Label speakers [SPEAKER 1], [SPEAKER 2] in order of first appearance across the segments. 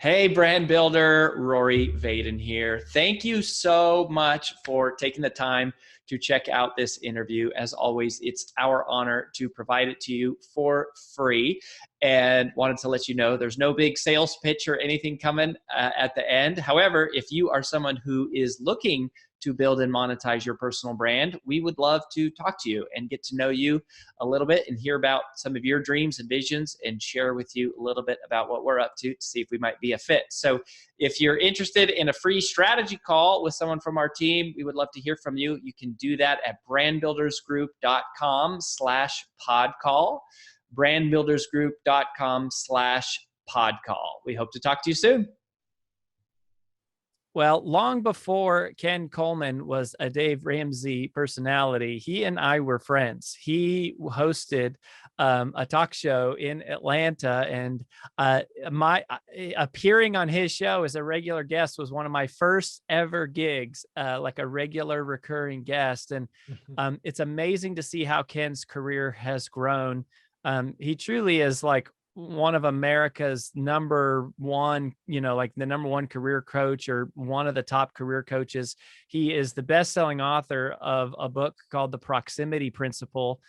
[SPEAKER 1] Hey, brand builder, Rory Vaden here. Thank you so much for taking the time to check out this interview. As always, it's our honor to provide it to you for free. And wanted to let you know there's no big sales pitch or anything coming at the end. However, if you are someone who is looking to build and monetize your personal brand, we would love to talk to you and get to know you a little bit and hear about some of your dreams and visions and share with you a little bit about what we're up to see if we might be a fit. So if you're interested in a free strategy call with someone from our team, we would love to hear from you. You can do that at brandbuildersgroup.com/podcall, brandbuildersgroup.com/podcall. We hope to talk to you soon. Well, long before Ken Coleman was a Dave Ramsey personality, he and I were friends. He hosted a talk show in Atlanta, and my appearing on his show as a regular guest was one of my first ever gigs, like a regular recurring guest. And it's amazing to see how Ken's career has grown. He truly is like one of America's number one, like the number one career coach or one of the top career coaches. He is the best-selling author of a book called The Proximity Principle.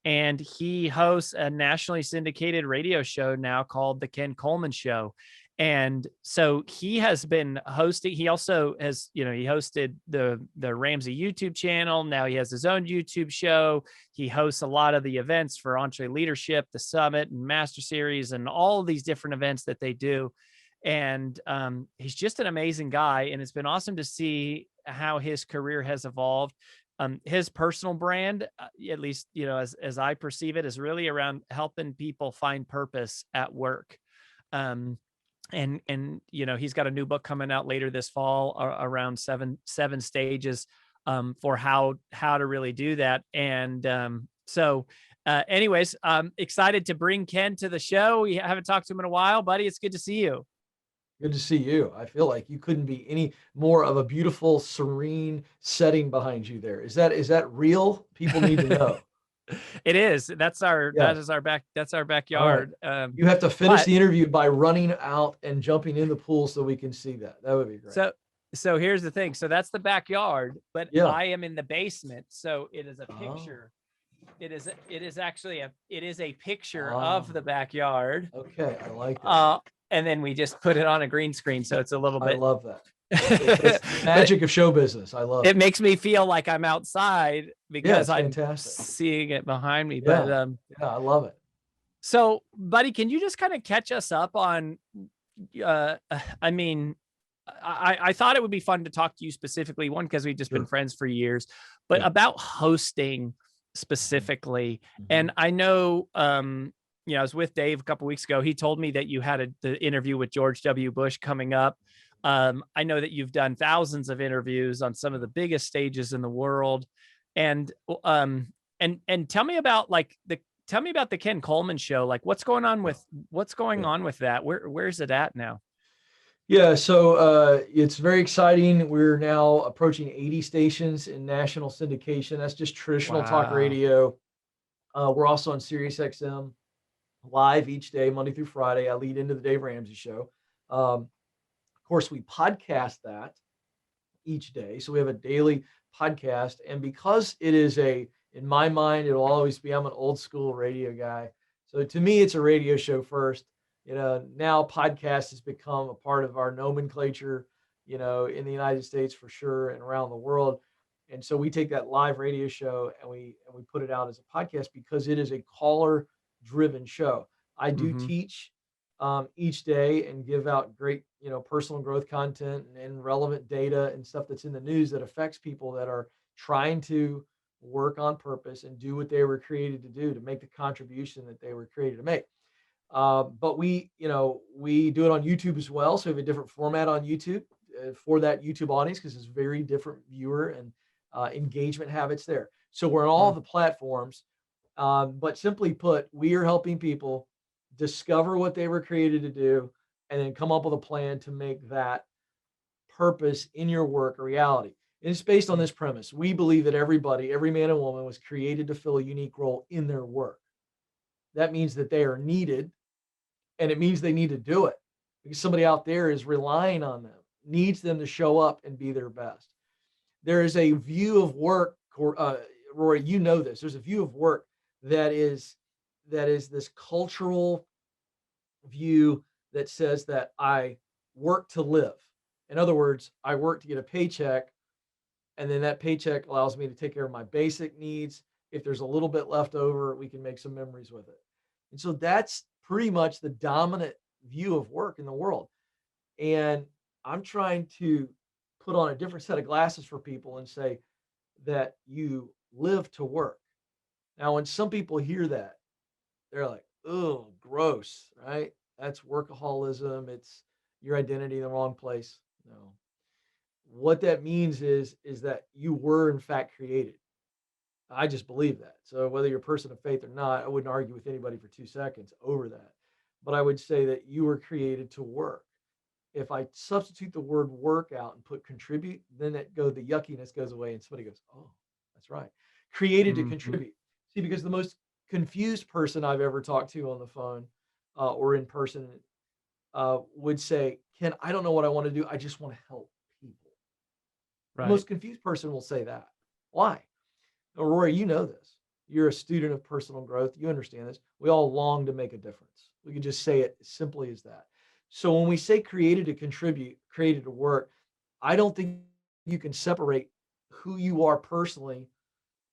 [SPEAKER 1] And he hosts a nationally syndicated radio show now called the Ken Coleman Show. And so he has been hosting, he also has, he hosted the Ramsey YouTube channel. Now he has his own YouTube show. He hosts a lot of the events for EntreLeadership, the Summit and Master Series, and all of these different events that they do. And he's just an amazing guy. And it's been awesome to see how his career has evolved. His personal brand, at least, as I perceive it, is really around helping people find purpose at work. And he's got a new book coming out later this fall around seven stages for how to really do that. And anyways, I'm excited to bring Ken to the show. We haven't talked to him in a while, buddy. It's good to see you.
[SPEAKER 2] Good to see you. I feel like you couldn't be any more of a beautiful, serene setting behind you there. Is that real? People need to know.
[SPEAKER 1] It is. That's our backyard.
[SPEAKER 2] Right. You have to finish the interview by running out and jumping in the pool so we can see that. That would be great.
[SPEAKER 1] So here's the thing. So that's the backyard, but I am in the basement. So it is a picture. It is actually a picture of the backyard.
[SPEAKER 2] Okay, I like that.
[SPEAKER 1] And then we just put it on a green screen, so it's a little bit.
[SPEAKER 2] I love that. It's magic of show business. I love it.
[SPEAKER 1] It makes me feel like I'm outside because I'm seeing it behind me.
[SPEAKER 2] Yeah.
[SPEAKER 1] But
[SPEAKER 2] I love it.
[SPEAKER 1] So, buddy, can you just kind of catch us up on? I mean, I thought it would be fun to talk to you specifically. One, because we've just been friends for years, but about hosting specifically. And I know, I was with Dave a couple of weeks ago. He told me that you had the interview with George W. Bush coming up. I know that you've done thousands of interviews on some of the biggest stages in the world. And tell me about the Ken Coleman Show. Like what's going on with that? Where's it at now?
[SPEAKER 2] Yeah, so it's very exciting. We're now approaching 80 stations in national syndication. That's just traditional talk radio. We're also on Sirius XM live each day, Monday through Friday. I lead into the Dave Ramsey Show. Of course, we podcast that each day. So we have a daily podcast. And because it is in my mind, it'll always be, I'm an old school radio guy. So to me, it's a radio show first. Now podcast has become a part of our nomenclature, in the United States for sure and around the world. And so we take that live radio show and we put it out as a podcast because it is a caller driven show. I do teach each day and give out great, personal growth content and relevant data and stuff that's in the news that affects people that are trying to work on purpose and do what they were created to do, to make the contribution that they were created to make. But we do it on YouTube as well. So we have a different format on YouTube for that YouTube audience because it's very different viewer and engagement habits there. So we're on all the platforms. But simply put, we are helping people discover what they were created to do and then come up with a plan to make that purpose in your work a reality. And it's based on this premise. We believe that every man and woman was created to fill a unique role in their work. That means that they are needed, and it means they need to do it. because somebody out there is relying on them, needs them to show up and be their best. There is a view of work, Rory, you know this. There's a view of work that is this cultural view that says that I work to live. In other words, I work to get a paycheck, and then that paycheck allows me to take care of my basic needs. If there's a little bit left over, we can make some memories with it. And so that's pretty much the dominant view of work in the world. And I'm trying to put on a different set of glasses for people and say that you live to work. Now, when some people hear that, they're like, oh, gross, right? That's workaholism. It's your identity in the wrong place. No. What that means is that you were in fact created. I just believe that. So whether you're a person of faith or not, I wouldn't argue with anybody for 2 seconds over that. But I would say that you were created to work. If I substitute the word work out and put contribute, then the yuckiness goes away and somebody goes, oh, that's right. Created to contribute. See, because the most confused person I've ever talked to on the phone or in person would say, Ken, I don't know what I want to do. I just want to help people. Right. The most confused person will say that. Why? Now, Rory, you know this. You're a student of personal growth. You understand this. We all long to make a difference. We can just say it as simply as that. So when we say created to contribute, created to work, I don't think you can separate who you are personally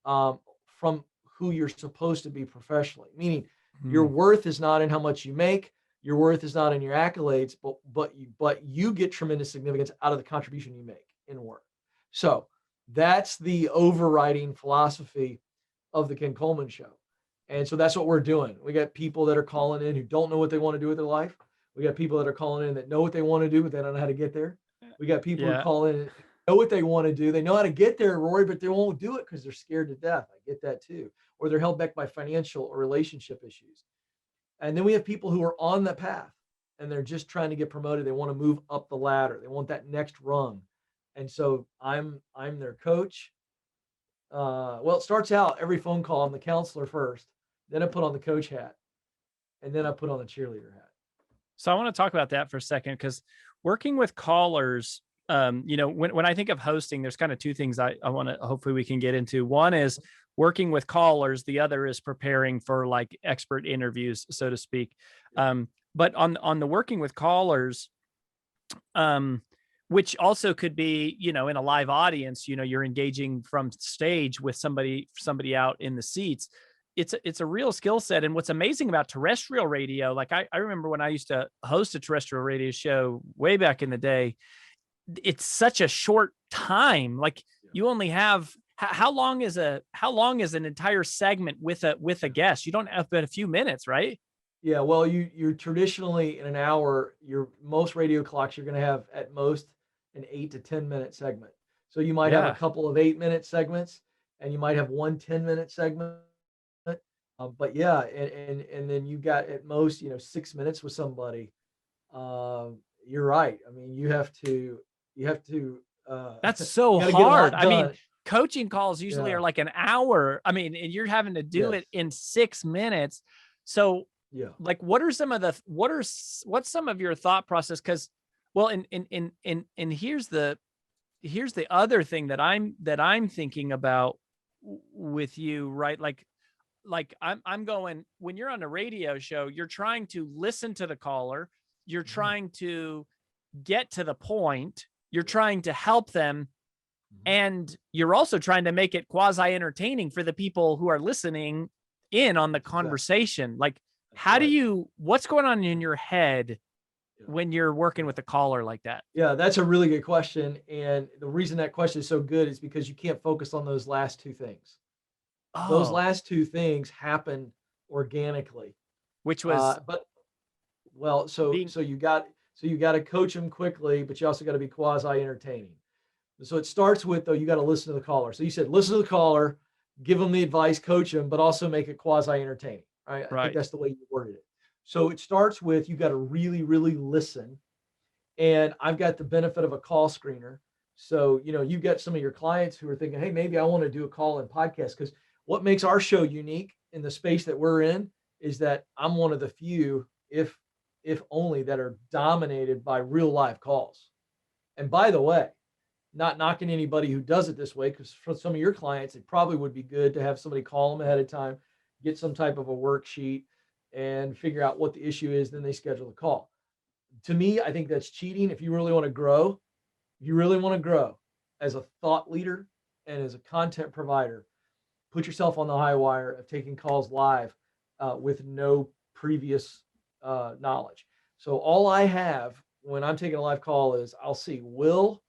[SPEAKER 2] from who you're supposed to be professionally. Meaning, your worth is not in how much you make. Your worth is not in your accolades, but you get tremendous significance out of the contribution you make in work. So that's the overriding philosophy of the Ken Coleman Show. And so that's what we're doing. We got people that are calling in who don't know what they want to do with their life. We got people that are calling in that know what they want to do, but they don't know how to get there. We got people who call in and know what they want to do. They know how to get there, Rory, but they won't do it because they're scared to death. I get that too. Or they're held back by financial or relationship issues. And then we have people who are on the path and they're just trying to get promoted. They want to move up the ladder. They want that next rung. And so I'm their coach. Well, it starts out every phone call, I'm the counselor first, then I put on the coach hat, and then I put on the cheerleader hat.
[SPEAKER 1] So I want to talk about that for a second, because working with callers, when I think of hosting, there's kind of two things I want to, hopefully we can get into. One is working with callers. The other is preparing for like expert interviews, so to speak. But on the working with callers, which also could be, in a live audience, you're engaging from stage with somebody out in the seats. It's a real skill set. And what's amazing about terrestrial radio, like I remember when I used to host a terrestrial radio show way back in the day, it's such a short time. Like you only have, how long is an entire segment with a guest? You don't have but a few minutes, right?
[SPEAKER 2] Yeah, well, you're traditionally in an hour, most radio clocks, you're going to have at most an 8 to 10 minute segment. So you might have a couple of 8-minute segments, and you might have one 10-minute segment. But yeah, and then you got at most 6 minutes with somebody. You're right. I mean, you have to.
[SPEAKER 1] That's so hard. I mean, coaching calls usually are like an hour. I mean, and you're having to do it in 6 minutes. So like, what's some of your thought process? Because, well, and here's the other thing that I'm thinking about with you, right? Like I'm going, when you're on a radio show, you're trying to listen to the caller, you're trying to get to the point, you're trying to help them, and you're also trying to make it quasi entertaining for the people who are listening in on the conversation. Like, what's going on in your head when you're working with a caller like that?
[SPEAKER 2] Yeah, that's a really good question. And the reason that question is so good is because you can't focus on those last two things. Those last two things happen organically,
[SPEAKER 1] which was,
[SPEAKER 2] so you got to coach them quickly, but you also got to be quasi entertaining. So it starts with, though, you got to listen to the caller. So you said, listen to the caller, give them the advice, coach them, but also make it quasi entertaining. Right? I think that's the way you worded it. So it starts with, you got to really, really listen. And I've got the benefit of a call screener. So, you've got some of your clients who are thinking, hey, maybe I want to do a call in podcast, because what makes our show unique in the space that we're in is that I'm one of the few, if if only, that are dominated by real live calls. And by the way, not knocking anybody who does it this way, because for some of your clients, it probably would be good to have somebody call them ahead of time, get some type of a worksheet and figure out what the issue is. Then they schedule the call. To me, I think that's cheating. If you really want to grow, as a thought leader and as a content provider, put yourself on the high wire of taking calls live with no previous knowledge. So all I have when I'm taking a live call is I'll see Will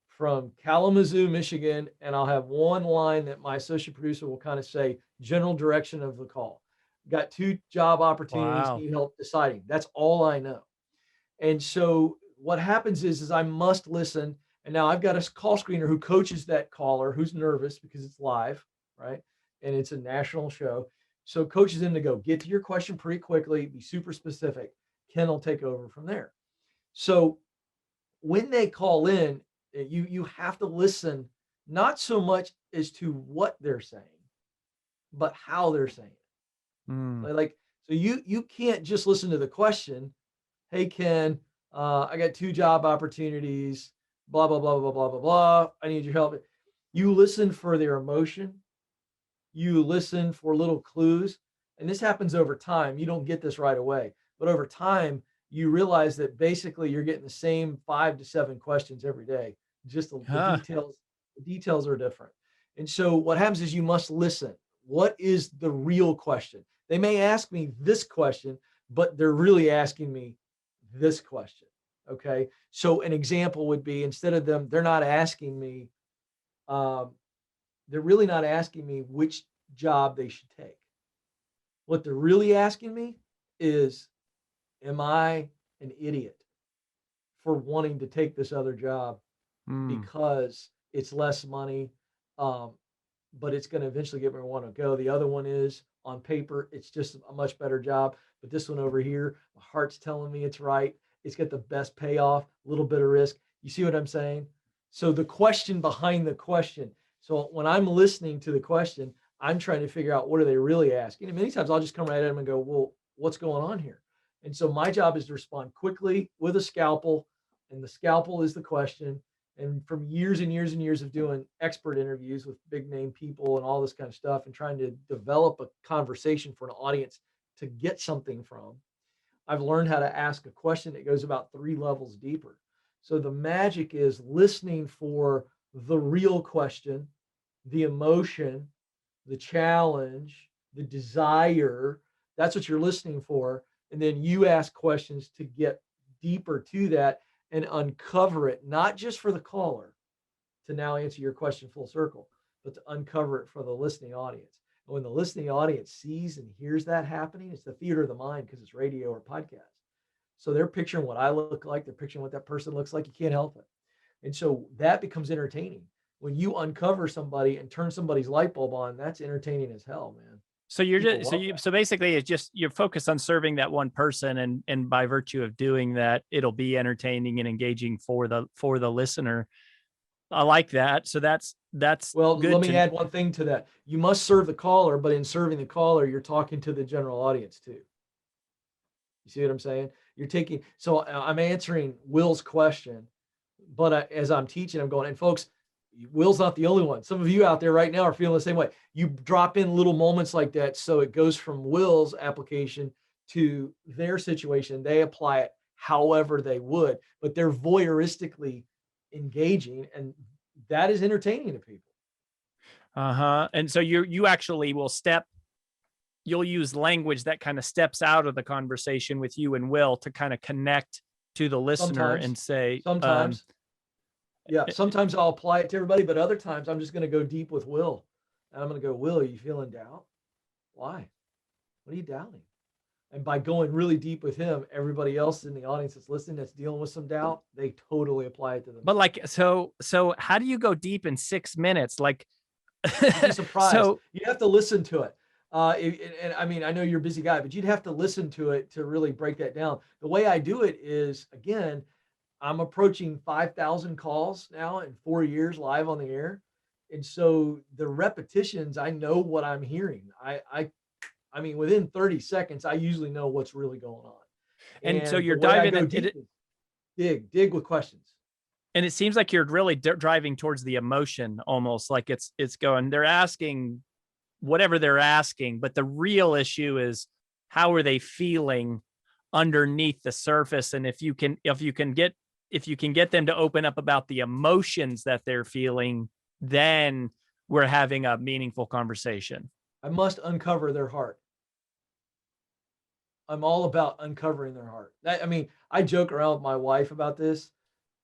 [SPEAKER 2] from Kalamazoo, Michigan, and I'll have one line that my associate producer will kind of say, general direction of the call. Got 2 job opportunities,
[SPEAKER 1] Wow.
[SPEAKER 2] need help deciding. That's all I know. And so what happens is I must listen. And now I've got a call screener who coaches that caller who's nervous because it's live, right? And it's a national show. So coaches them to go, get to your question pretty quickly, be super specific. Ken will take over from there. So when they call in, you have to listen, not so much as to what they're saying, but how they're saying it. Like, so you can't just listen to the question. Hey, Ken, I got 2 job opportunities, blah, blah, blah, blah, blah, blah, blah. I need your help. You listen for their emotion. You listen for little clues. And this happens over time. You don't get this right away, but over time, you realize that basically you're getting the same 5 to 7 questions every day. Just the details are different. And so what happens is you must listen. What is the real question? They may ask me this question, but they're really asking me this question. Okay. So an example would be, instead of them, they're not asking me, they're really not asking me which job they should take. What they're really asking me is, am I an idiot for wanting to take this other job because it's less money, but it's going to eventually get where I want to go. The other one is, on paper, it's just a much better job. But this one over here, my heart's telling me it's right. It's got the best payoff, a little bit of risk. You see what I'm saying? So the question behind the question. So when I'm listening to the question, I'm trying to figure out, what are they really asking? And many times I'll just come right at them and go, well, what's going on here? And so my job is to respond quickly with a scalpel, and the scalpel is the question. And from years and years and years of doing expert interviews with big name people and all this kind of stuff, and trying to develop a conversation for an audience to get something from, I've learned how to ask a question that goes about 3 levels deeper. So the magic is listening for the real question, the emotion, the challenge, the desire. That's what you're listening for. And then you ask questions to get deeper to that and uncover it, not just for the caller to now answer your question full circle, but to uncover it for the listening audience. And when the listening audience sees and hears that happening, it's the theater of the mind, because it's radio or podcast. So they're picturing what I look like. They're picturing what that person looks like. You can't help it. And so that becomes entertaining. When you uncover somebody and turn somebody's light bulb on, that's entertaining as hell, man.
[SPEAKER 1] So so basically it's just, you're focused on serving that one person, and by virtue of doing that, it'll be entertaining and engaging for the listener. I like that. So that's
[SPEAKER 2] well,
[SPEAKER 1] good.
[SPEAKER 2] Let me add one thing to that. You must serve the caller, but in serving the caller, you're talking to the general audience too. You see what I'm saying? So I'm answering Will's question, but as I'm teaching, I'm going, and folks, Will's not the only one. Some of you out there right now are feeling the same way. You drop in little moments like that, so it goes from Will's application to their situation. They apply it however they would, but they're voyeuristically engaging, and that is entertaining to people.
[SPEAKER 1] And so you actually will you'll use language that kind of steps out of the conversation with you and Will to kind of connect to the listener and say,
[SPEAKER 2] sometimes I'll apply it to everybody, but other times I'm just going to go deep with Will. And I'm going to go, Will, are you feeling doubt? Why? What are you doubting? And by going really deep with him, everybody else in the audience that's listening, that's dealing with some doubt, they totally apply it to them.
[SPEAKER 1] But like, so how do you go deep in 6 minutes? Like,
[SPEAKER 2] you'd be surprised. So you have to listen to it. And I mean, I know you're a busy guy, but you'd have to listen to it to really break that down. The way I do it is, again, I'm approaching 5,000 calls now in 4 years live on the air. And so the repetitions, I know what I'm hearing. I mean, within 30 seconds, I usually know what's really going on.
[SPEAKER 1] And so
[SPEAKER 2] And the
[SPEAKER 1] you're
[SPEAKER 2] way I
[SPEAKER 1] diving
[SPEAKER 2] go
[SPEAKER 1] into
[SPEAKER 2] deep
[SPEAKER 1] it,
[SPEAKER 2] is dig with questions.
[SPEAKER 1] and it seems like you're really driving towards the emotion, almost like it's going, they're asking whatever they're asking, but the real issue is how are they feeling underneath the surface. And if you can get them to open up about the emotions that they're feeling, then we're having a meaningful conversation.
[SPEAKER 2] I must uncover their heart. I'm all about uncovering their heart. I mean, I joke around with my wife about this,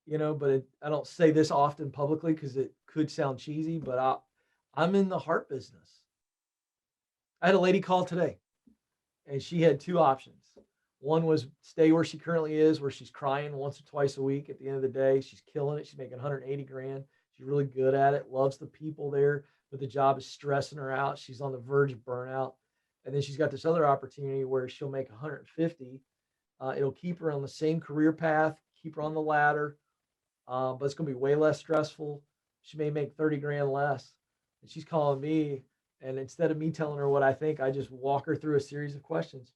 [SPEAKER 2] but I don't say this often publicly because it could sound cheesy, but I'm in the heart business. I had a lady call today and she had two options. One was stay where she currently is, where she's crying once or twice a week. At the end of the day, she's killing it. She's making 180 grand. She's really good at it, loves the people there, but the job is stressing her out. She's on the verge of burnout. And then she's got this other opportunity where she'll make 150. It'll keep her on the same career path, keep her on the ladder, but it's going to be way less stressful. She may make 30 grand less. And she's calling me. And instead of me telling her what I think, I just walk her through a series of questions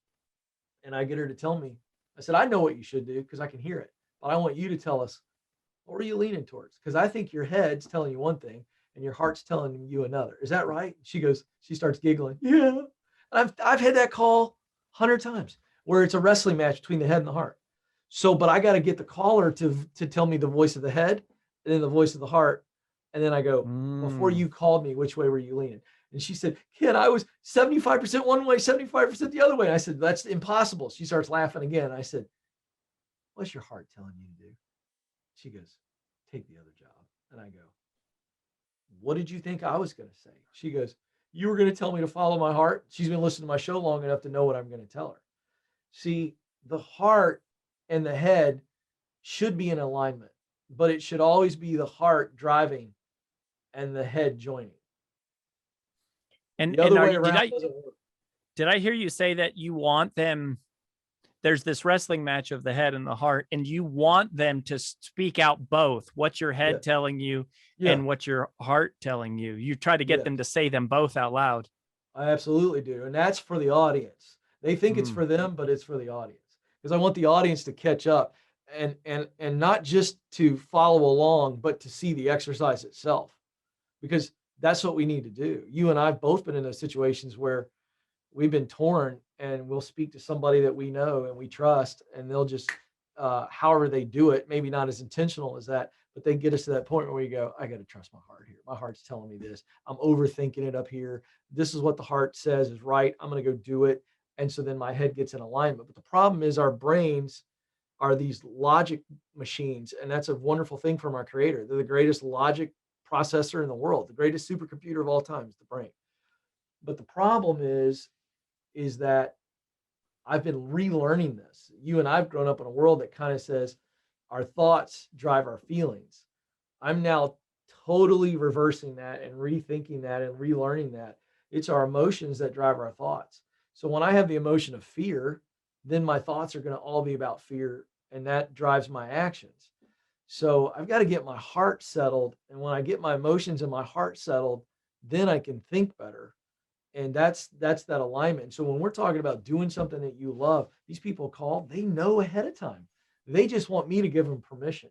[SPEAKER 2] and I get her to tell me. I said, I know what you should do because I can hear it, but I want you to tell us, what are you leaning towards? Because I think your head's telling you one thing and your heart's telling you another. Is that right? She starts giggling. Yeah. I've had that call 100 times where it's a wrestling match between the head and the heart. So, but I got to get the caller to tell me the voice of the head and then the voice of the heart. And then I go, before you called me, which way were you leaning? And she said, Ken, I was 75% one way, 75% the other way. And I said, that's impossible. She starts laughing again. I said, what's your heart telling you to do? She goes, take the other job. And I go, what did you think I was going to say? She goes, you were going to tell me to follow my heart. She's been listening to my show long enough to know what I'm going to tell her. See, the heart and the head should be in alignment, but it should always be the heart driving and the head joining.
[SPEAKER 1] And
[SPEAKER 2] The other way around doesn't work.
[SPEAKER 1] did I hear you say that you want them, there's this wrestling match of the head and the heart, and you want them to speak out both what's your head telling you and what's your heart telling you. You try to get them to say them both out loud.
[SPEAKER 2] I absolutely do. And that's for the audience. They think it's for them, but it's for the audience. Because I want the audience to catch up and not just to follow along, but to see the exercise itself. Because that's what we need to do. You and I have both been in those situations where we've been torn and we'll speak to somebody that we know and we trust, and they'll just, however they do it, maybe not as intentional as that, but they get us to that point where we go, I got to trust my heart here. My heart's telling me this. I'm overthinking it up here. This is what the heart says is right. I'm going to go do it. And so then my head gets in alignment. But the problem is our brains are these logic machines. And that's a wonderful thing from our creator. They're the greatest logic processor in the world. The greatest supercomputer of all time is the brain. But the problem is that I've been relearning this. You and I've grown up in a world that kind of says our thoughts drive our feelings. I'm now totally reversing that and rethinking that and relearning that. It's our emotions that drive our thoughts. So when I have the emotion of fear, then my thoughts are going to all be about fear, and that drives my actions. So I've got to get my heart settled. And when I get my emotions and my heart settled, then I can think better. And that's that alignment. So when we're talking about doing something that you love, these people call, they know ahead of time. They just want me to give them permission.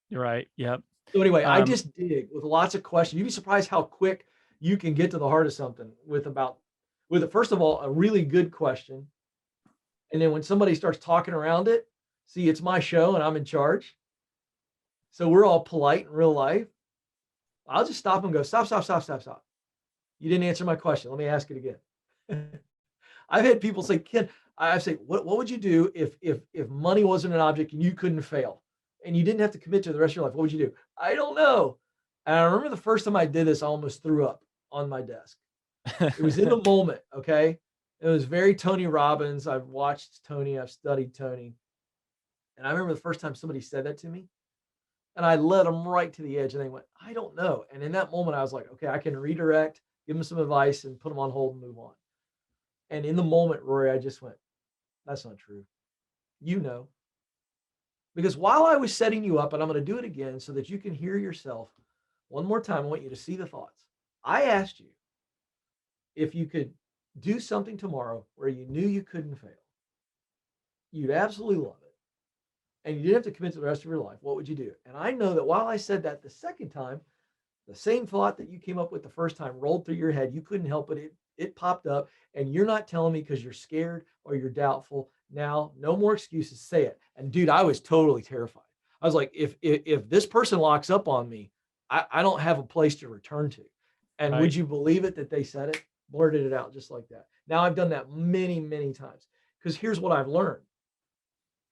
[SPEAKER 1] You're right. Yep.
[SPEAKER 2] So anyway, I just dig with lots of questions. You'd be surprised how quick you can get to the heart of something with first of all, a really good question. And then when somebody starts talking around it, see, it's my show and I'm in charge. So we're all polite in real life. I'll just stop and go, stop. You didn't answer my question. Let me ask it again. I've had people say, Ken, I say, what would you do if money wasn't an object and you couldn't fail and you didn't have to commit to the rest of your life? What would you do? I don't know. And I remember the first time I did this, I almost threw up on my desk. It was in the moment. Okay. It was very Tony Robbins. I've watched Tony. I've studied Tony. And I remember the first time somebody said that to me, and I led them right to the edge and they went, I don't know. And in that moment, I was like, okay, I can redirect, give them some advice and put them on hold and move on. And in the moment, Rory, I just went, that's not true. You know, because while I was setting you up, and I'm going to do it again so that you can hear yourself one more time, I want you to see the thoughts. I asked you if you could do something tomorrow where you knew you couldn't fail. you'd absolutely love it, and you didn't have to commit to the rest of your life, what would you do? And I know that while I said that the second time, the same thought that you came up with the first time rolled through your head. You couldn't help it. It popped up, and you're not telling me because you're scared or you're doubtful. Now, no more excuses. Say it. And dude, I was totally terrified. I was like, if this person locks up on me, I don't have a place to return to. And would
[SPEAKER 1] Right.
[SPEAKER 2] you believe it that they said it, blurted it out just like that? Now I've done that many, many times because here's what I've learned.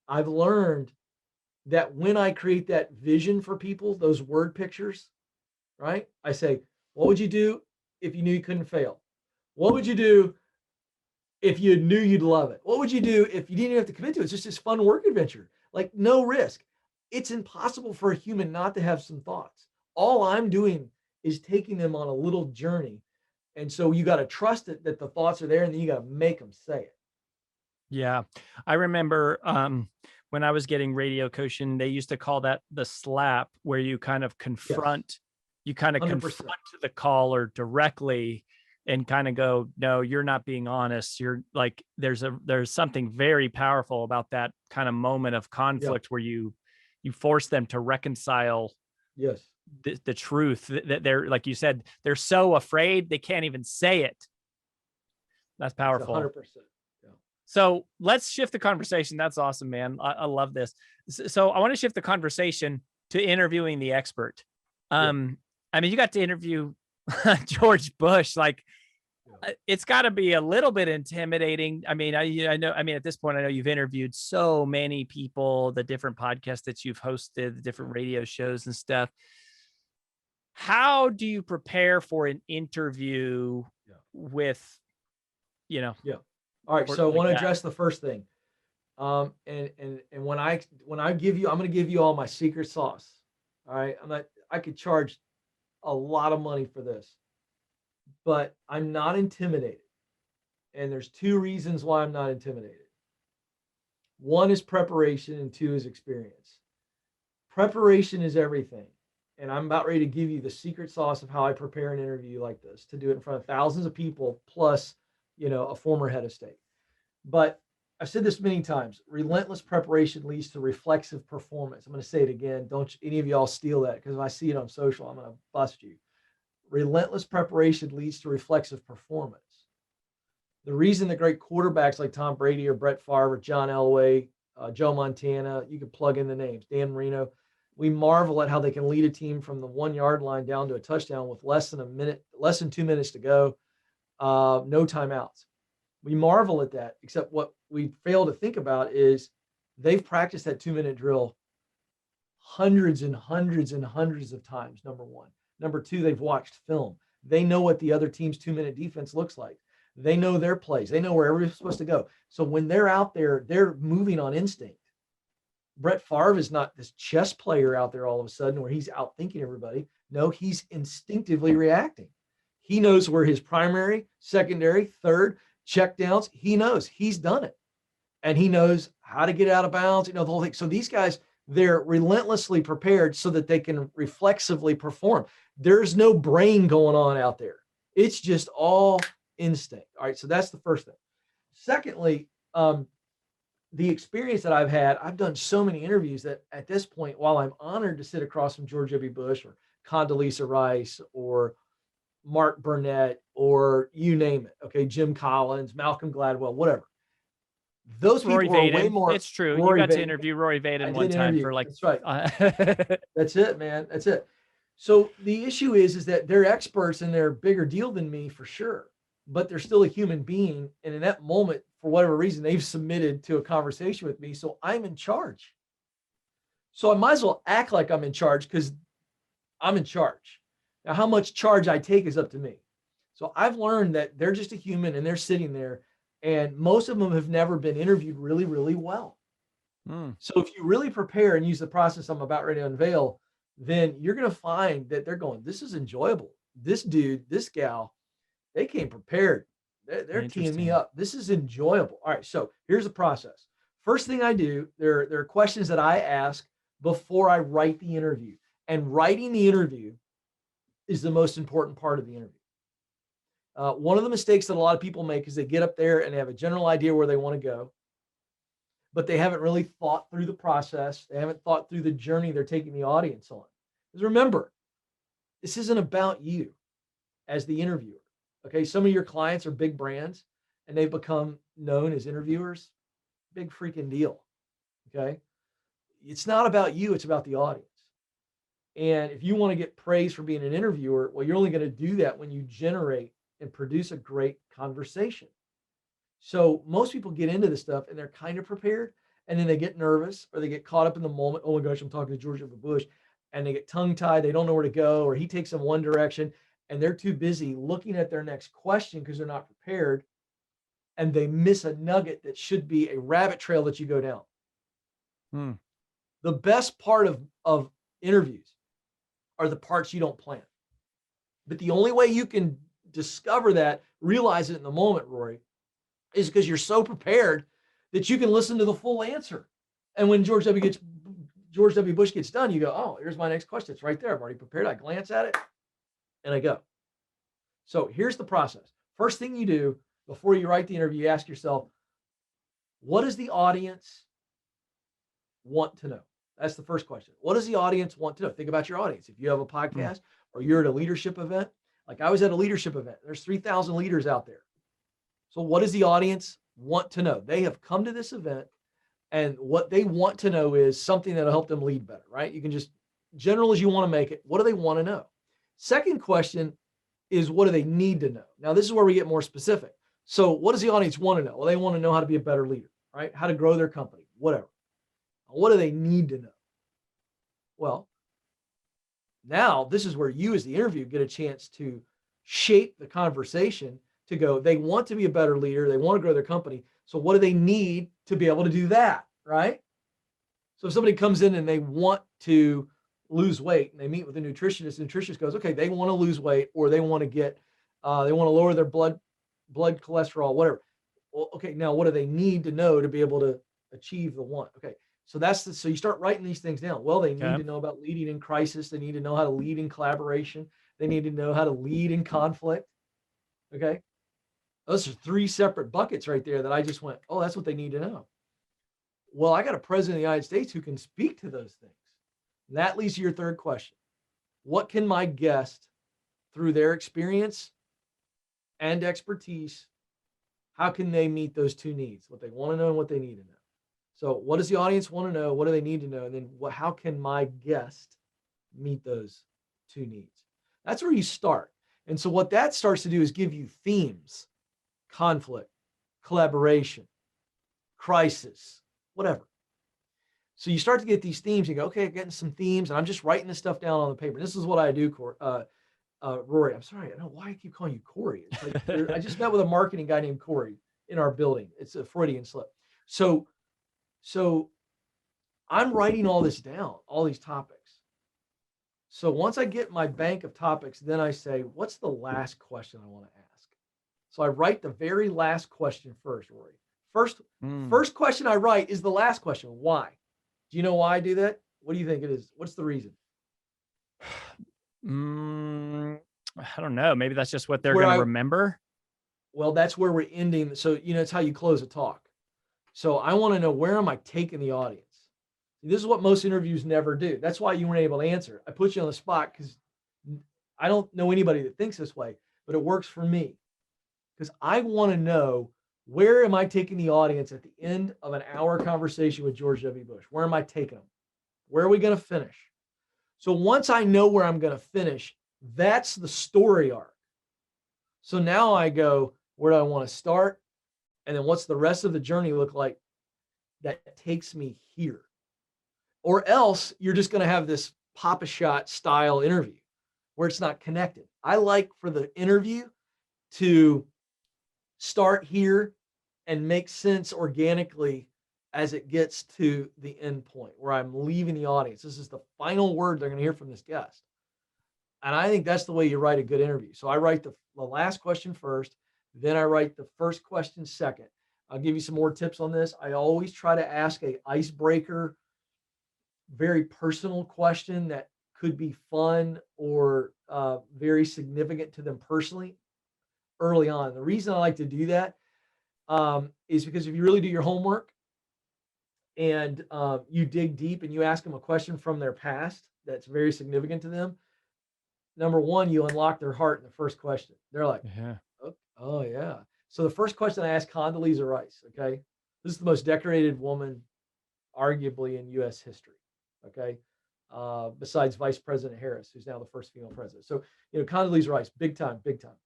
[SPEAKER 2] I've learned that when I create that vision for people, those word pictures, right? I say, what would you do if you knew you couldn't fail? What would you do if you knew you'd love it? What would you do if you didn't even have to commit to it? It's just this fun work adventure, like no risk. It's impossible for a human not to have some thoughts. All I'm doing is taking them on a little journey. And so you got to trust it that the thoughts are there, and then you got to make them say it.
[SPEAKER 1] Yeah. I remember when I was getting radio coaching, they used to call that the slap, where you kind of confront, you kind of
[SPEAKER 2] 100%.
[SPEAKER 1] confront the caller directly and kind of go, no, you're not being honest. You're like, there's something very powerful about that kind of moment of
[SPEAKER 2] Yeah.
[SPEAKER 1] conflict where you force them to reconcile
[SPEAKER 2] Yes.
[SPEAKER 1] the truth that they're, like you said, they're so afraid they can't even say it. That's
[SPEAKER 2] It's
[SPEAKER 1] powerful.
[SPEAKER 2] 100%.
[SPEAKER 1] So let's shift the conversation. That's awesome, man. I love this. So I want to shift the conversation to interviewing the expert. I mean, you got to interview George Bush. Like, it's got to be a little bit intimidating. I mean, I know. I mean, at this point, I know you've interviewed so many people, the different podcasts that you've hosted, the different radio shows and stuff. How do you prepare for an interview with,
[SPEAKER 2] Yeah. All right. So I want to address the first thing. And when I give you, I'm going to give you all my secret sauce. All right. I could charge a lot of money for this, but I'm not intimidated. And there's two reasons why I'm not intimidated. One is preparation, and two is experience. Preparation is everything. And I'm about ready to give you the secret sauce of how I prepare an interview like this, to do it in front of thousands of people, plus, a former head of state. But I've said this many times, relentless preparation leads to reflexive performance. I'm going to say it again. Don't any of y'all steal that, because if I see it on social, I'm going to bust you. Relentless preparation leads to reflexive performance. The reason the great quarterbacks like Tom Brady or Brett Favre or John Elway, Joe Montana, you can plug in the names, Dan Marino, we marvel at how they can lead a team from the 1 yard line down to a touchdown with less than 2 minutes to go, no timeouts. We marvel at that, except what we fail to think about is they've practiced that 2-minute drill hundreds and hundreds and hundreds of times, number one. Number two, they've watched film. They know what the other team's 2-minute defense looks like. They know their plays. They know where everybody's supposed to go. So when they're out there, they're moving on instinct. Brett Favre is not this chess player out there all of a sudden where he's out thinking everybody. No, he's instinctively reacting. He knows where his primary, secondary, third, check downs, he knows. He's done it. And he knows how to get out of bounds, the whole thing. So these guys, they're relentlessly prepared so that they can reflexively perform. There's no brain going on out there. It's just all instinct. All right, so that's the first thing. Secondly, the experience that I've had, I've done so many interviews that at this point, while I'm honored to sit across from George W. Bush or Condoleezza Rice or Mark Burnett or you name it, okay, Jim Collins, Malcolm Gladwell, whatever. Those
[SPEAKER 1] Rory
[SPEAKER 2] people are
[SPEAKER 1] Vaden.
[SPEAKER 2] way more.
[SPEAKER 1] It's true.
[SPEAKER 2] Rory
[SPEAKER 1] You got
[SPEAKER 2] Vaden.
[SPEAKER 1] to interview Rory Vaden one time
[SPEAKER 2] interview.
[SPEAKER 1] for like.
[SPEAKER 2] That's right. That's it, man. That's it. So the issue is that they're experts and they're a bigger deal than me for sure, but they're still a human being. And in that moment, for whatever reason, they've submitted to a conversation with me. So I'm in charge. So I might as well act like I'm in charge because I'm in charge. Now, how much charge I take is up to me. So I've learned that they're just a human and they're sitting there, and most of them have never been interviewed really, really well. So if you really prepare and use the process I'm about ready to unveil, then you're going to find that they're going, this is enjoyable. This dude, this gal, they came prepared. They're teeing me up. This is enjoyable. All right, so here's the process. First thing I do, there are questions that I ask before I write the interview. And writing the interview is the most important part of the interview. One of the mistakes that a lot of people make is they get up there and they have a general idea where they want to go. but they haven't really thought through the process. They haven't thought through the journey they're taking the audience on. Because remember, this isn't about you as the interviewer. Okay. Some of your clients are big brands and they've become known as interviewers. Big freaking deal. Okay. It's not about you, it's about the audience. And if you want to get praise for being an interviewer, well, you're only going to do that when you generate and produce a great conversation. So most people get into this stuff and they're kind of prepared, and then they get nervous or they get caught up in the moment. Oh my gosh, I'm talking to George W. Bush, and they get tongue tied. They don't know where to go, or he takes them one direction, and they're too busy looking at their next question because they're not prepared, and they miss a nugget that should be a rabbit trail that you go down. The best part of interviews are the parts you don't plan. But the only way you can discover that, realize it in the moment, Rory, is because you're so prepared that you can listen to the full answer. And when George W. Bush gets done, you go, oh, here's my next question. It's right there. I've already prepared. I glance at it and I go. So here's the process. First thing you do before you write the interview, you ask yourself, what does the audience want to know? That's the first question. What does the audience want to know? Think about your audience. If you have a podcast or you're at a leadership event, like I was at a leadership event, there's 3,000 leaders out there. So what does the audience want to know? They have come to this event, and what they want to know is something that'll help them lead better, right? You can just, general as you want to make it, what do they want to know? Second question is, what do they need to know? Now, this is where we get more specific. So what does the audience want to know? Well, they want to know how to be a better leader, right? How to grow their company, whatever. What do they need to know? Well, now this is where you as the interview get a chance to shape the conversation to go, they want to be a better leader. They want to grow their company. So what do they need to be able to do that, right? So if somebody comes in and they want to lose weight and they meet with a nutritionist, the nutritionist goes, okay, they want to lose weight, or they want to get, they want to lower their blood cholesterol, whatever. Well, okay, now what do they need to know to be able to achieve the want? Okay. So so you start writing these things down. Well, they need to know about leading in crisis. They need to know how to lead in collaboration. They need to know how to lead in conflict. Okay. Those are 3 separate buckets right there that I just went, oh, that's what they need to know. Well, I got a president of the United States who can speak to those things. And that leads to your third question. What can my guest, through their experience and expertise, how can they meet those 2 needs? What they want to know and what they need to know. So what does the audience want to know? What do they need to know? And then how can my guest meet those 2 needs? That's where you start. And so what that starts to do is give you themes, conflict, collaboration, crisis, whatever. So you start to get these themes. You go, okay, I'm getting some themes, and I'm just writing this stuff down on the paper. This is what I do, Rory. I'm sorry, I don't know why I keep calling you Corey. It's like I just met with a marketing guy named Corey in our building. It's a Freudian slip. So I'm writing all this down, all these topics. So once I get my bank of topics, then I say, what's the last question I want to ask? So I write the very last question first, Rory. First question I write is the last question. Why? Do you know why I do that? What do you think it is? What's the reason?
[SPEAKER 1] I don't know. Maybe that's just what they're going to remember.
[SPEAKER 2] Well, that's where we're ending. So, it's how you close a talk. So I want to know, where am I taking the audience? This is what most interviews never do. That's why you weren't able to answer. I put you on the spot because I don't know anybody that thinks this way, but it works for me. Because I want to know, where am I taking the audience at the end of an hour conversation with George W. Bush? Where am I taking them? Where are we going to finish? So once I know where I'm going to finish, that's the story arc. So now I go, where do I want to start? And then what's the rest of the journey look like that takes me here? Or else you're just going to have this pop-a-shot style interview where it's not connected. I like for the interview to start here and make sense organically as it gets to the end point where I'm leaving the audience. This is the final word they're going to hear from this guest. And I think that's the way you write a good interview. So I write the last question first, then I write the first question second. I'll give you some more tips on this. I always try to ask an icebreaker, very personal question that could be fun or very significant to them personally early on. The reason I like to do that is because if you really do your homework, and you dig deep and you ask them a question from their past that's very significant to them, number one, you unlock their heart in the first question. They're like,
[SPEAKER 1] Yeah.
[SPEAKER 2] oh, oh yeah. So the first question I asked Condoleezza Rice, okay, this is the most decorated woman arguably in U.S. history, okay, besides Vice President Harris, who's now the first female president. So, Condoleezza Rice, big time, big time.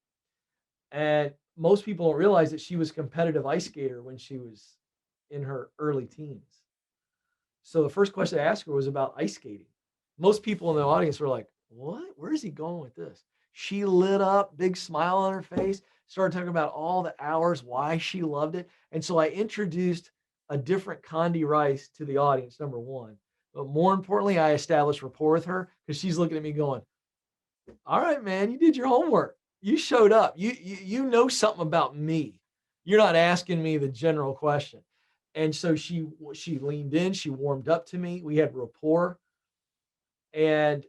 [SPEAKER 2] And most people don't realize that she was a competitive ice skater when she was in her early teens. So the first question I asked her was about ice skating. Most people in the audience were like, what? Where is he going with this? She lit up, big smile on her face, started talking about all the hours, why she loved it. And so I introduced a different Condi Rice to the audience, number one. But more importantly, I established rapport with her because she's looking at me going, all right, man, you did your homework. You showed up. You know something about me. You're not asking me the general question. And so she leaned in, she warmed up to me. We had rapport. And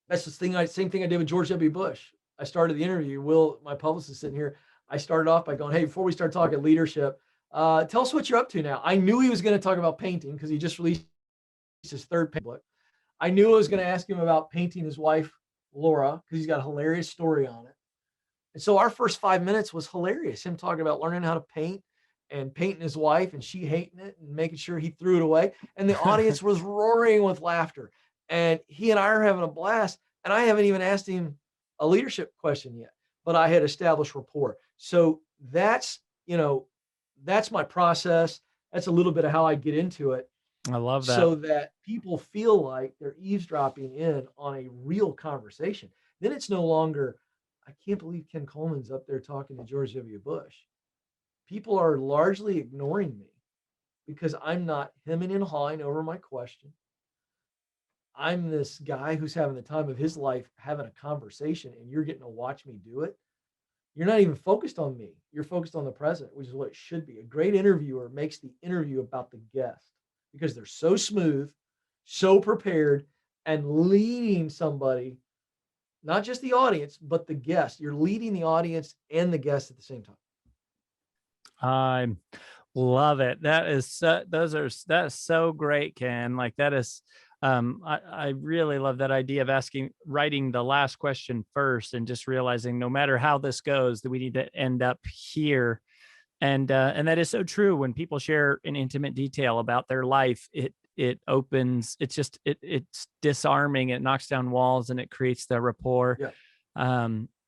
[SPEAKER 2] that's the thing, same thing I did with George W. Bush. I started the interview. Will, my publicist sitting here, I started off by going, hey, before we start talking leadership, tell us what you're up to now. I knew he was going to talk about painting because he just released his third painting book. I knew I was going to ask him about painting his wife, Laura, because he's got a hilarious story on it. And so our first 5 minutes was hilarious. Him talking about learning how to paint and painting his wife and she hating it and making sure he threw it away. And the audience was roaring with laughter. And he and I are having a blast. And I haven't even asked him a leadership question yet, but I had established rapport. So that's my process. That's a little bit of how I get into it.
[SPEAKER 1] I love that.
[SPEAKER 2] So that people feel like they're eavesdropping in on a real conversation. Then it's no longer, I can't believe Ken Coleman's up there talking to George W. Bush. People are largely ignoring me because I'm not hemming and hawing over my question. I'm this guy who's having the time of his life having a conversation, and you're getting to watch me do it. You're not even focused on me. You're focused on the present, which is what it should be. A great interviewer makes the interview about the guest because they're so smooth, so prepared, and leading somebody, not just the audience, but the guest. You're leading the audience and the guest at the same time.
[SPEAKER 1] I love it. That's so great, Ken. Like that is, I really love that idea of writing the last question first and just realizing no matter how this goes, that we need to end up here. And that is so true. When people share in intimate detail about their life, it opens, it's disarming, it knocks down walls and it creates the rapport.
[SPEAKER 2] Yeah.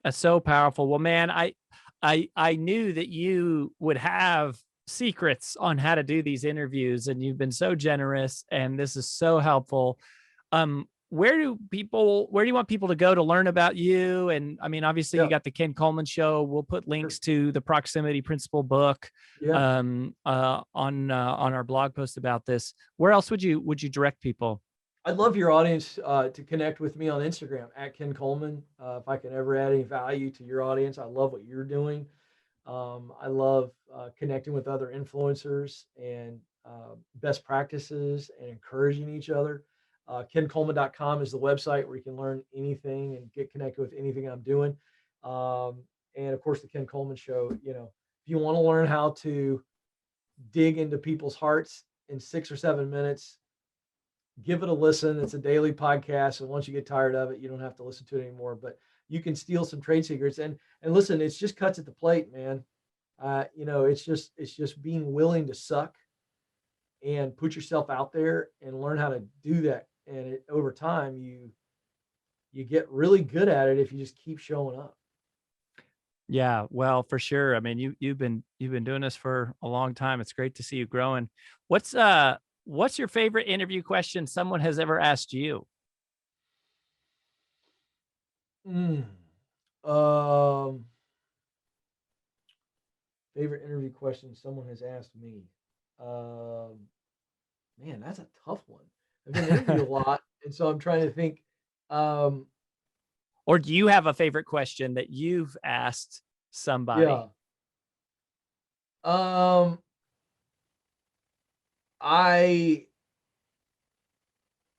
[SPEAKER 1] That's so powerful. Well, man, I knew that you would have secrets on how to do these interviews, and you've been so generous, and this is so helpful. Where do you want people to go to learn about you? And I mean, obviously you got the Ken Coleman Show. We'll put links to the Proximity Principle book on our blog post about this. Where else would you direct people?
[SPEAKER 2] I'd love your audience to connect with me on Instagram at Ken Coleman. If I can ever add any value to your audience, I love what you're doing. I love connecting with other influencers and best practices and encouraging each other. KenColeman.com is the website where you can learn anything and get connected with anything I'm doing. And of course, the Ken Coleman Show. If you want to learn how to dig into people's hearts in 6 or 7 minutes, give it a listen. It's a daily podcast, and once you get tired of it, you don't have to listen to it anymore. But you can steal some trade secrets and listen. It's just cuts at the plate, man. It's just being willing to suck and put yourself out there and learn how to do that. And over time, you get really good at it if you just keep showing up.
[SPEAKER 1] Yeah, well, for sure. I mean, you've been doing this for a long time. It's great to see you growing. What's your favorite interview question someone has ever asked you?
[SPEAKER 2] Favorite interview question someone has asked me. Man, that's a tough one. I've been interviewed a lot, and so I'm trying to think.
[SPEAKER 1] Or do you have a favorite question that you've asked somebody?
[SPEAKER 2] Yeah.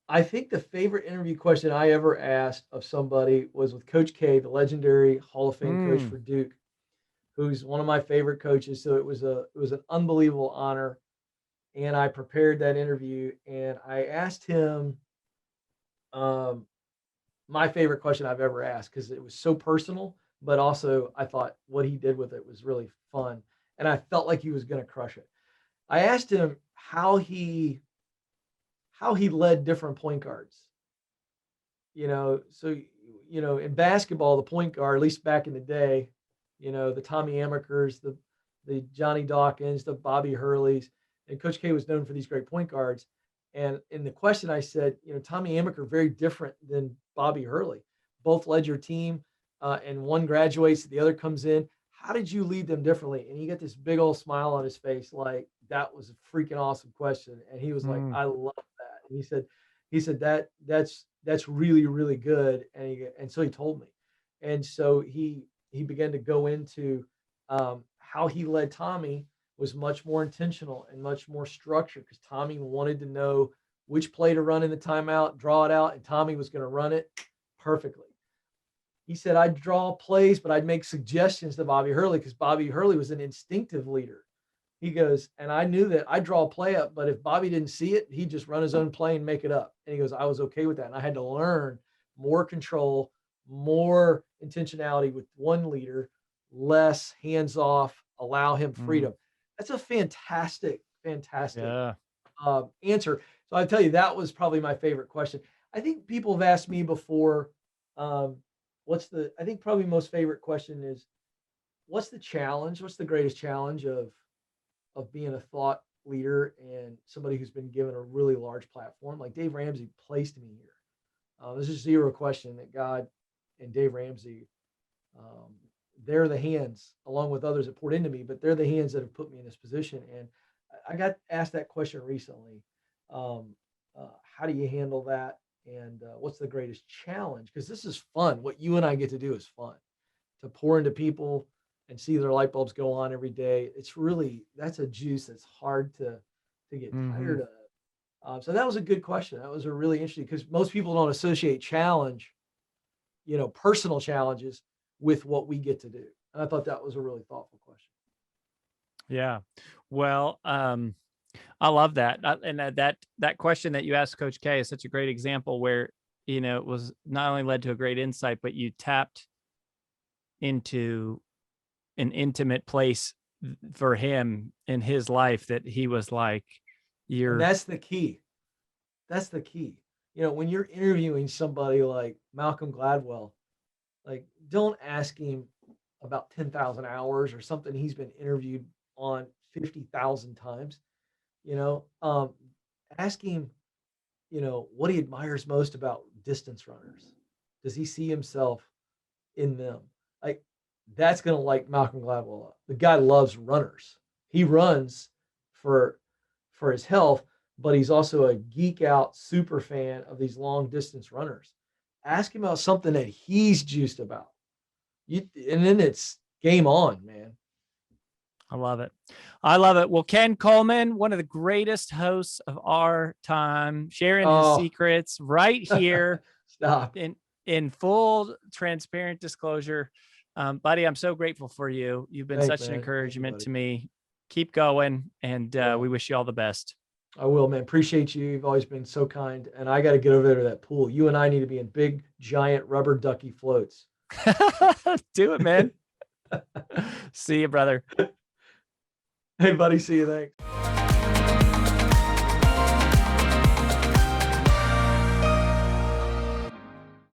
[SPEAKER 2] I think the favorite interview question I ever asked of somebody was with Coach K, the legendary Hall of Fame coach for Duke, who's one of my favorite coaches. So it was an unbelievable honor and I prepared that interview, and I asked him my favorite question I've ever asked, because it was so personal, but also I thought what he did with it was really fun, and I felt like he was going to crush it. I asked him how he led different point guards. So in basketball, the point guard, at least back in the day, the Tommy Amakers, the Johnny Dawkins, the Bobby Hurleys, and Coach K was known for these great point guards. And in the question, I said, Tommy Amaker, very different than Bobby Hurley. Both led your team, and one graduates, the other comes in. How did you lead them differently? And he got this big old smile on his face, like that was a freaking awesome question. And he was like, I love that. And he said that's really, really good. And so he told me. And so he began to go into how he led Tommy was much more intentional and much more structured, because Tommy wanted to know which play to run in the timeout, draw it out, and Tommy was going to run it perfectly. He said, I'd draw plays, but I'd make suggestions to Bobby Hurley, because Bobby Hurley was an instinctive leader. He goes, and I knew that I'd draw a play up, but if Bobby didn't see it, he'd just run his own play and make it up. And he goes, I was okay with that. And I had to learn more control, more intentionality with one leader, less hands off, allow him freedom. That's a fantastic answer. So I tell you, that was probably my favorite question. I think people have asked me before, I think probably most favorite question is, what's the challenge? What's the greatest challenge of being a thought leader and somebody who's been given a really large platform? Like Dave Ramsey placed me here. There's just zero question that God and Dave Ramsey, they're the hands, along with others that poured into me, but they're the hands that have put me in this position. And I got asked that question recently. How do you handle that? And what's the greatest challenge? Because this is fun. What you and I get to do is fun, to pour into people and see their light bulbs go on every day. That's a juice that's hard to get tired of. So that was a good question. That was a really interesting, because most people don't associate challenge, personal challenges, with what we get to do. And I thought that was a really thoughtful question.
[SPEAKER 1] Yeah. Well, I love that. And that question that you asked Coach K is such a great example where, it was not only led to a great insight, but you tapped into an intimate place for him in his life that he was like,
[SPEAKER 2] and that's the key. That's the key. When you're interviewing somebody like Malcolm Gladwell, like, don't ask him about 10,000 hours or something he's been interviewed on 50,000 times. Ask him, what he admires most about distance runners. Does he see himself in them? Like, that's going to light Malcolm Gladwell up. The guy loves runners. He runs for his health, but he's also a geek out super fan of these long distance runners. Ask him about something that he's juiced about. And then it's game on, man.
[SPEAKER 1] I love it. I love it. Well, Ken Coleman, one of the greatest hosts of our time, sharing his secrets right here.
[SPEAKER 2] Stop.
[SPEAKER 1] In full transparent disclosure. Buddy, I'm so grateful for you. You've been such an encouragement to me. Keep going. And we wish you all the best.
[SPEAKER 2] I will, man. Appreciate you. You've always been so kind. And I got to get over there to that pool. You and I need to be in big, giant rubber ducky floats.
[SPEAKER 1] Do it, man. See you, brother.
[SPEAKER 2] Hey, buddy. See you. Thanks.